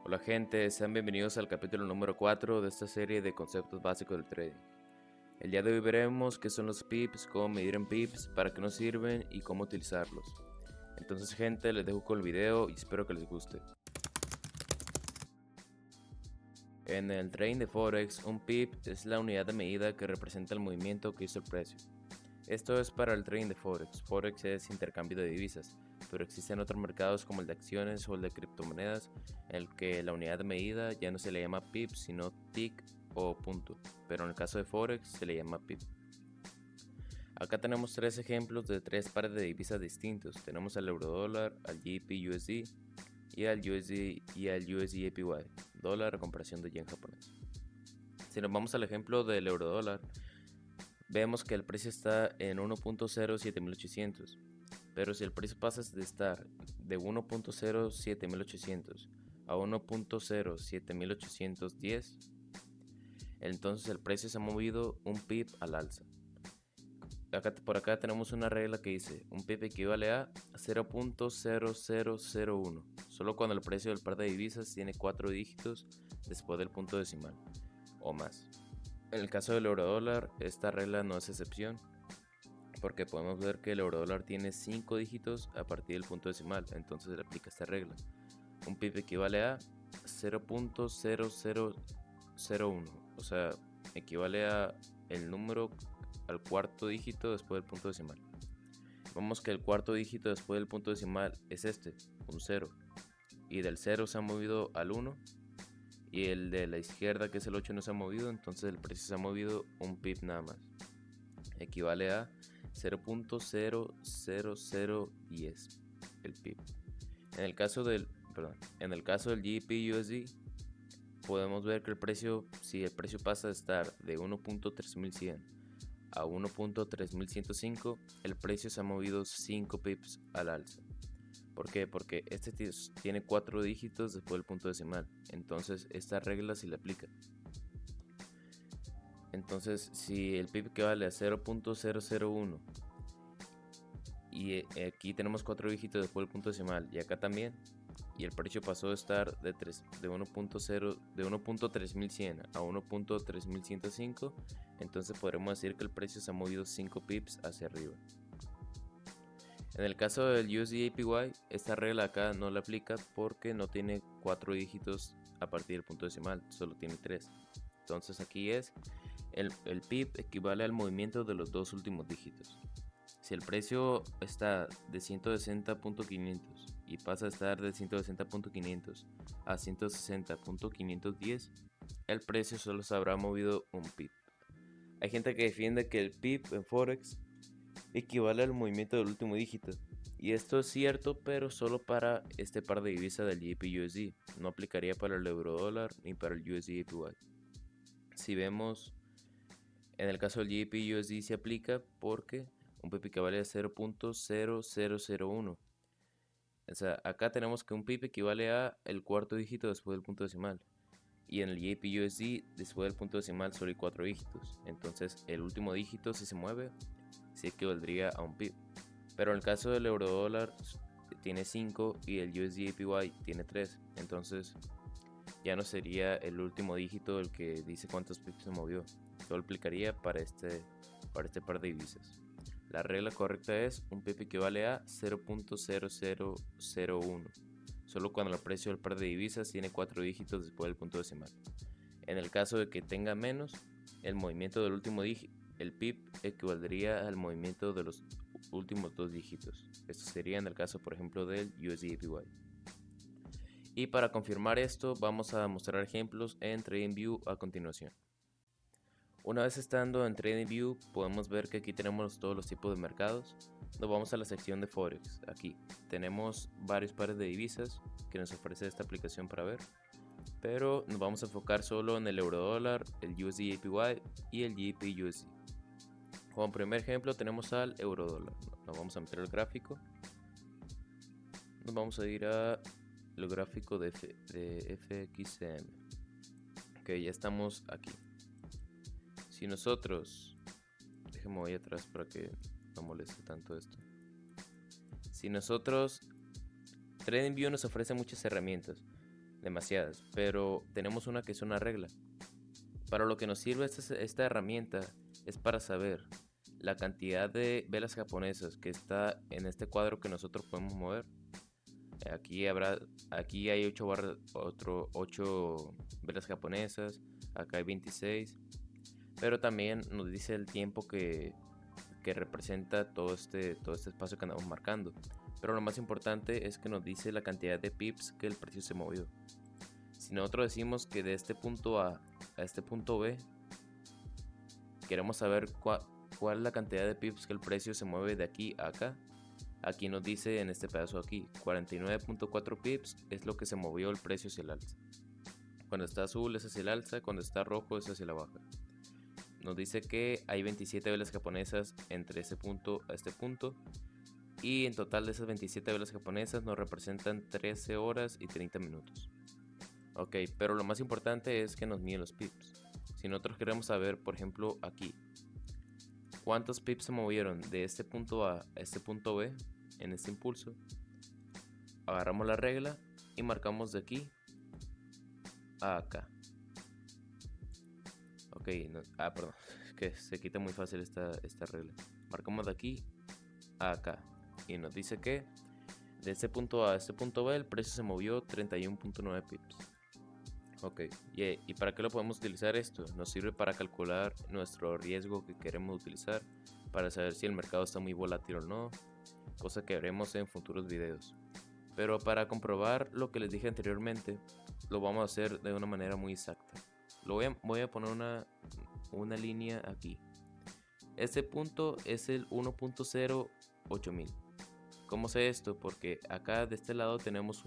Hola gente, sean bienvenidos al capítulo número 4 de esta serie de conceptos básicos del trading. El día de hoy veremos qué son los pips, cómo medir en pips, para qué nos sirven y cómo utilizarlos. Entonces gente, les dejo con el video y espero que les guste. En el trading de Forex, un pip es la unidad de medida que representa el movimiento que hizo el precio. Esto es para el trading de Forex. Forex es intercambio de divisas, pero existen otros mercados como el de acciones o el de criptomonedas en el que la unidad de medida ya no se le llama pip sino tick o punto, pero en el caso de Forex se le llama pip. Acá tenemos tres ejemplos de tres pares de divisas distintos. Tenemos al eurodólar, al GBP/USD y al USD y al USD/JPY, dólar a comparación de yen japonés. Si nos vamos al ejemplo del eurodólar, vemos que el precio está en 1.07800, pero si el precio pasa de estar de 1.07800 a 1.07810, entonces el precio se ha movido un pip al alza. Por acá tenemos una regla que dice un pip equivale a 0.0001, solo cuando el precio del par de divisas tiene 4 dígitos después del punto decimal o más. En el caso del eurodólar, esta regla no es excepción, porque podemos ver que el eurodólar tiene 5 dígitos a partir del punto decimal, entonces le aplica esta regla. Un pip equivale a 0.0001, o sea, equivale a el número al cuarto dígito después del punto decimal. Vemos que el cuarto dígito después del punto decimal es un 0, y del 0 se ha movido al 1, y el de la izquierda, que es el 8, no se ha movido, entonces el precio se ha movido un pip nada más. Equivale a 0.00010 el pip. En el caso del GBP/USD podemos ver que si el precio pasa de estar de 1.3100 a 1.3105, el precio se ha movido 5 pips al alza. ¿Por qué? Porque este tiene 4 dígitos después del punto decimal, entonces esta regla sí le aplica. Entonces, si el pip equivale a 0.001 y aquí tenemos 4 dígitos después del punto decimal y acá también, y el precio pasó de estar de 1.3100 a 1.3105, entonces podremos decir que el precio se ha movido 5 pips hacia arriba. En el caso del USD/JPY, esta regla acá no la aplica porque no tiene 4 dígitos a partir del punto decimal, solo tiene 3. Entonces aquí es el pip equivale al movimiento de los dos últimos dígitos. Si el precio está de 160.500 y pasa a estar de 160.500 a 160.510, el precio solo se habrá movido un pip. Hay gente que defiende que el pip en Forex equivale al movimiento del último dígito, y esto es cierto, pero solo para este par de divisas del GBP/USD, no aplicaría para el eurodólar ni para el USD/JPY. Si vemos, en el caso del GBP/USD se aplica porque un pip equivale a 0.0001. O sea, acá tenemos que un pip equivale a el cuarto dígito después del punto decimal, y en el GBP/USD después del punto decimal solo hay 4 dígitos, entonces el último dígito, si se mueve, sí equivaldría a un pip. Pero en el caso del eurodólar tiene 5 y el USD/JPY tiene 3, entonces ya no sería el último dígito el que dice cuántos pips se movió, solo aplicaría para este par de divisas. La regla correcta es un pip equivale a 0.0001, solo cuando el precio del par de divisas tiene 4 dígitos después del punto decimal. En el caso de que tenga menos, el movimiento del último dígito, el pip equivaldría al movimiento de los últimos 2 dígitos. Esto sería en el caso, por ejemplo, del USD/JPY. Y para confirmar esto, vamos a mostrar ejemplos en TradingView a continuación. Una vez estando en TradingView, podemos ver que aquí tenemos todos los tipos de mercados. Nos vamos a la sección de Forex. Aquí tenemos varios pares de divisas que nos ofrece esta aplicación para ver, pero nos vamos a enfocar solo en el eurodólar, el USD/JPY y el GBP/USD. Como primer ejemplo tenemos al eurodólar. Nos vamos a meter al gráfico. Nos vamos a ir a el gráfico de FXCM. Ok, ya estamos aquí. Si nosotros, déjenme voy atrás para que no moleste tanto esto. Si nosotros, TradingView nos ofrece muchas herramientas, demasiadas, pero tenemos una que es una regla. Para lo que nos sirve esta herramienta es para saber la cantidad de velas japonesas que está en este cuadro que nosotros podemos mover. Aquí hay 8 velas japonesas, acá hay 26, pero también nos dice el tiempo que representa todo este espacio que andamos marcando. Pero lo más importante es que nos dice la cantidad de pips que el precio se movió. Si nosotros decimos que de este punto A a este punto B, queremos saber cuál es la cantidad de pips que el precio se mueve de aquí a acá. Aquí nos dice en este pedazo aquí, 49.4 pips es lo que se movió el precio hacia el alza. Cuando está azul es hacia el alza, cuando está rojo es hacia la baja. Nos dice que hay 27 velas japonesas entre ese punto a este punto. Y en total de esas 27 velas japonesas nos representan 13 horas y 30 minutos. Ok, pero lo más importante es que nos mide los pips. Si nosotros queremos saber, por ejemplo, aquí, cuántos pips se movieron de este punto A a este punto B en este impulso, agarramos la regla y marcamos de aquí a acá. Ok, perdón, que se quita muy fácil esta regla. Marcamos de aquí a acá y nos dice que de este punto A a este punto B el precio se movió 31.9 pips. Ok, ¿y para qué lo podemos utilizar esto? Nos sirve para calcular nuestro riesgo que queremos utilizar, para saber si el mercado está muy volátil o no, cosa que veremos en futuros videos. Pero para comprobar lo que les dije anteriormente, lo vamos a hacer de una manera muy exacta. Voy a poner una línea aquí. Este punto es el 1.08000. ¿Cómo sé esto? Porque acá de este lado tenemos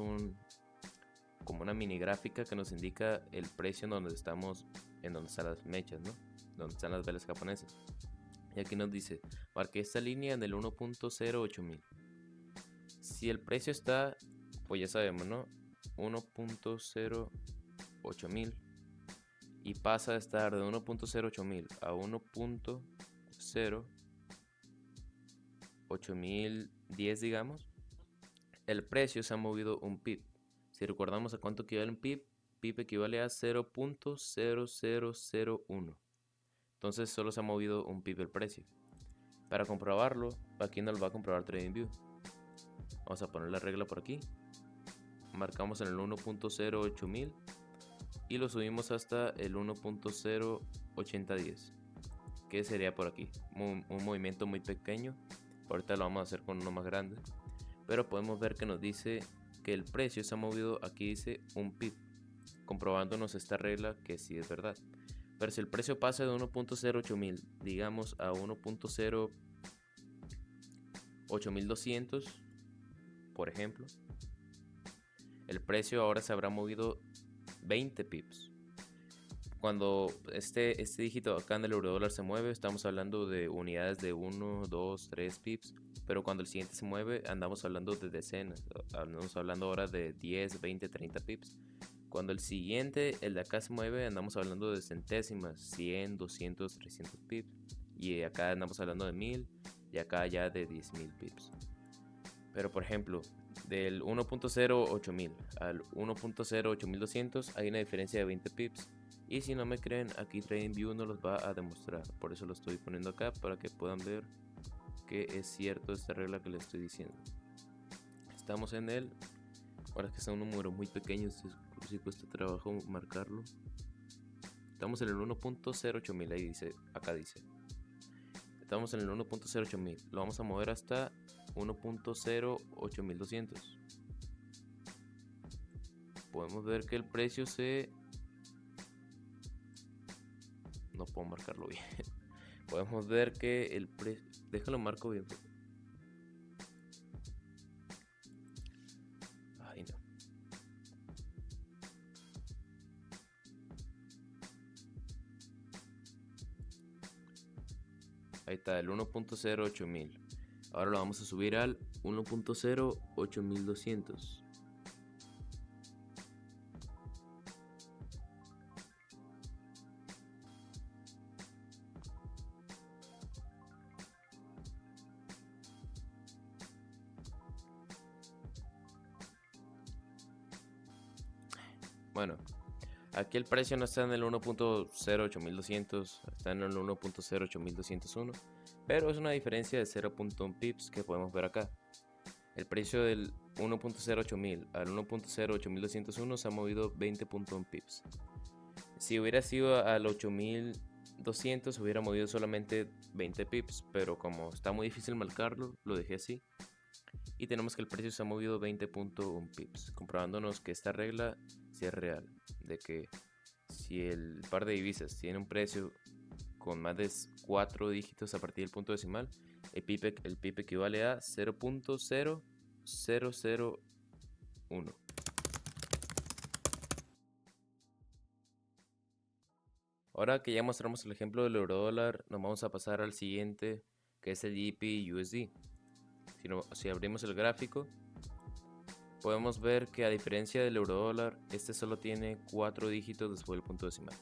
como una mini gráfica que nos indica el precio en donde están las mechas, ¿no? Donde están las velas japonesas. Y aquí nos dice, marqué esta línea en el 1.08000. Si el precio está, pues ya sabemos, ¿no? 1.08000 y pasa a estar de 1.08000 a 1.08010, digamos, el precio se ha movido un pip. Si recordamos a cuánto equivale un pip, pip equivale a 0.0001. Entonces solo se ha movido un pip el precio. Para comprobarlo, aquí nos lo va a comprobar TradingView. Vamos a poner la regla por aquí. Marcamos en el 1.08000 y lo subimos hasta el 1.08010, que sería por aquí. Un movimiento muy pequeño. Ahorita lo vamos a hacer con uno más grande. Pero podemos ver que nos dice que el precio se ha movido, aquí dice un pip, comprobándonos esta regla que sí es verdad. Pero si el precio pasa de 1.08000, digamos, a 1.08200, por ejemplo, el precio ahora se habrá movido 20 pips. Cuando este dígito acá en el eurodólar se mueve, estamos hablando de unidades de 1, 2, 3 pips. Pero cuando el siguiente se mueve, andamos hablando de decenas. Andamos hablando ahora de 10, 20, 30 pips. Cuando el siguiente, el de acá se mueve, andamos hablando de centésimas, 100, 200, 300 pips. Y acá andamos hablando de 1000 y acá ya de 10.000 pips. Pero por ejemplo, del 1.08000 al 1.08200 hay una diferencia de 20 pips. Y si no me creen, aquí TradingView nos los va a demostrar. Por eso lo estoy poniendo acá, para que puedan ver que es cierto esta regla que les estoy diciendo. Estamos en el... Ahora es que son números muy pequeños, si cuesta trabajo marcarlo. Estamos en el 1.08000, ahí dice, acá dice. Estamos en el 1.08000. Lo vamos a mover hasta 1.08200. Podemos ver que el precio no puedo marcarlo bien. Podemos ver que el precio... Déjalo marco bien. Ay, no. Ahí está, el 1.08000. Ahora lo vamos a subir al 1.08200. Bueno, aquí el precio no está en el 1.08200, está en el 1.08201, pero es una diferencia de 0.1 pips que podemos ver acá. El precio del 1.08000 al 1.08201 se ha movido 20.1 pips. Si hubiera sido al 8200 hubiera movido solamente 20 pips, pero como está muy difícil marcarlo, lo dejé así. Y tenemos que el precio se ha movido 20.1 pips, comprobándonos que esta regla sí es real, de que si el par de divisas tiene un precio con más de 4 dígitos a partir del punto decimal, el PIP equivale a 0.0001. Ahora que ya mostramos el ejemplo del eurodólar, nos vamos a pasar al siguiente, que es el GBP/USD. Si abrimos el gráfico, podemos ver que a diferencia del eurodólar, este solo tiene 4 dígitos después del punto decimal.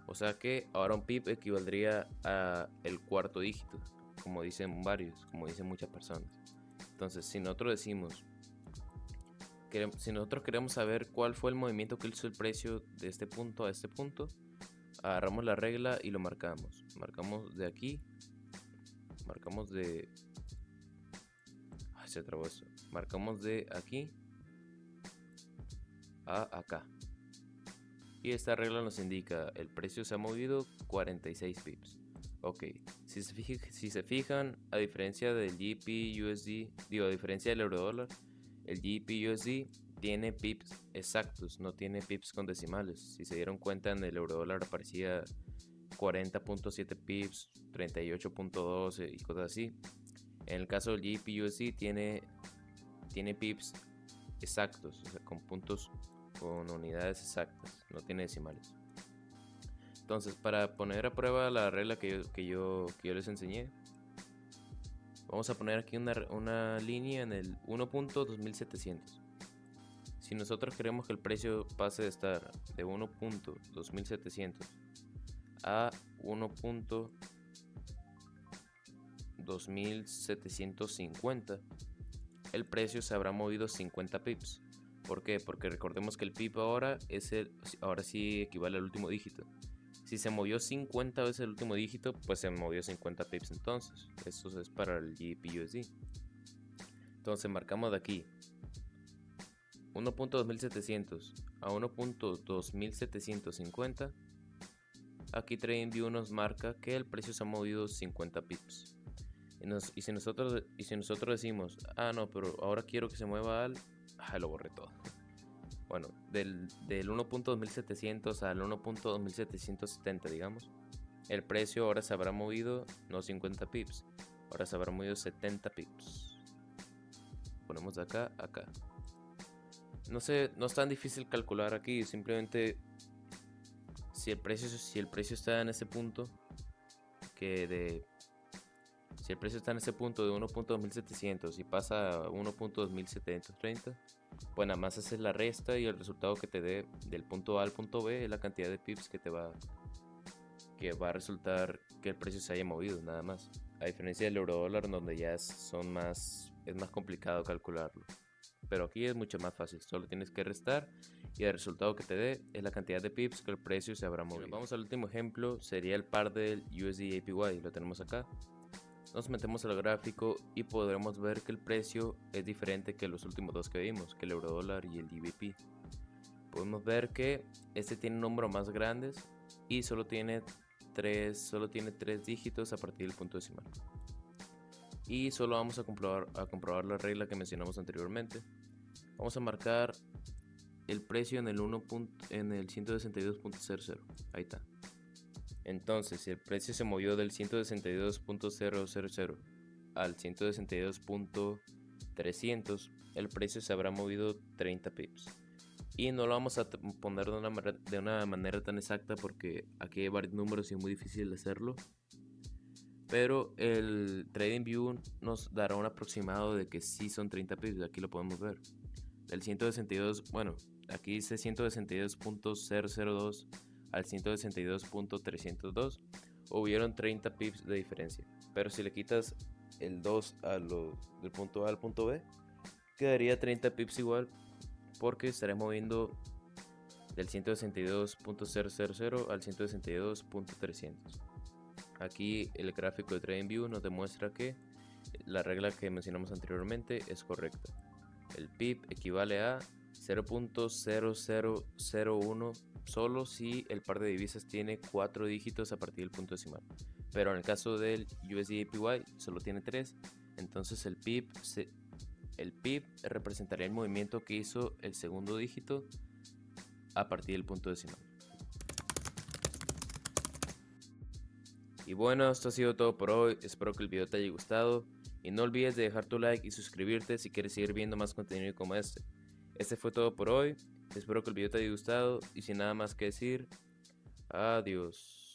O sea que ahora un PIP equivaldría a el cuarto dígito, como dicen varios, como dicen muchas personas. Entonces, si nosotros queremos saber cuál fue el movimiento que hizo el precio de este punto a este punto, agarramos la regla y lo marcamos. Marcamos de aquí, marcamos de... se trabó esto. Marcamos de aquí a acá. Y esta regla nos indica el precio se ha movido 46 pips. Ok, si se fijan, a diferencia del GBP/USD, a diferencia del eurodólar, el GBP/USD tiene pips exactos, no tiene pips con decimales. Si se dieron cuenta, en el eurodólar aparecía 40.7 pips, 38.12 y cosas así. En el caso del GBP/USD tiene pips exactos, o sea, con puntos, con unidades exactas, no tiene decimales. Entonces, para poner a prueba la regla que yo les enseñé, vamos a poner aquí una línea en el 1.2700. Si nosotros queremos que el precio pase de estar de 1.2700 a 1.2750, el precio se habrá movido 50 pips. ¿Por qué? Porque recordemos que el pip ahora sí equivale al último dígito. Si se movió 50 veces el último dígito, pues se movió 50 pips entonces. Eso es para el GBP/USD. Entonces marcamos de aquí 1.2700 a 1.2750. Aquí TradingView nos marca que el precio se ha movido 50 pips. Y si nosotros decimos, no, pero ahora quiero que se mueva al... lo borré todo. Bueno, del 1.2700 al 1.2770, digamos, el precio ahora se habrá movido no 50 pips, ahora se habrá movido 70 pips. Ponemos de acá a acá. No sé, no es tan difícil calcular aquí, simplemente si el precio está en ese punto, si el precio está en ese punto de 1.2700 y pasa a 1.2730, pues nada más haces la resta y el resultado que te dé del punto A al punto B es la cantidad de pips que va a resultar que el precio se haya movido, nada más. A diferencia del eurodólar, donde ya es más complicado calcularlo. Pero aquí es mucho más fácil, solo tienes que restar y el resultado que te dé es la cantidad de pips que el precio se habrá movido. Si vamos al último ejemplo, sería el par del USD/APY, lo tenemos acá. Nos metemos al gráfico y podremos ver que el precio es diferente que los últimos dos que vimos, que el eurodólar y el GBP. Podemos ver que este tiene un número más grandes y solo tiene 3 dígitos a partir del punto decimal. Y solo vamos a comprobar la regla que mencionamos anteriormente. Vamos a marcar el precio en el 162.00. Ahí está. Entonces, si el precio se movió del 162.000 al 162.300, el precio se habrá movido 30 pips. Y no lo vamos a poner de una manera tan exacta porque aquí hay varios números y es muy difícil hacerlo. Pero el TradingView nos dará un aproximado de que sí son 30 pips, aquí lo podemos ver. Del 162, bueno, aquí dice 162.002 al 162.302, hubieron 30 pips de diferencia. Pero si le quitas el 2 del punto A al punto B, quedaría 30 pips igual, porque estaré moviendo del 162.000 al 162.300. Aquí el gráfico de TradingView nos demuestra que la regla que mencionamos anteriormente es correcta. El PIB equivale a 0.0001 solo si el par de divisas tiene 4 dígitos a partir del punto decimal. Pero en el caso del USD/APY solo tiene 3, entonces el PIB representaría el movimiento que hizo el segundo dígito a partir del punto decimal. Y bueno, esto ha sido todo por hoy, espero que el video te haya gustado y no olvides de dejar tu like y suscribirte si quieres seguir viendo más contenido como este. Este fue todo por hoy, espero que el video te haya gustado y sin nada más que decir, adiós.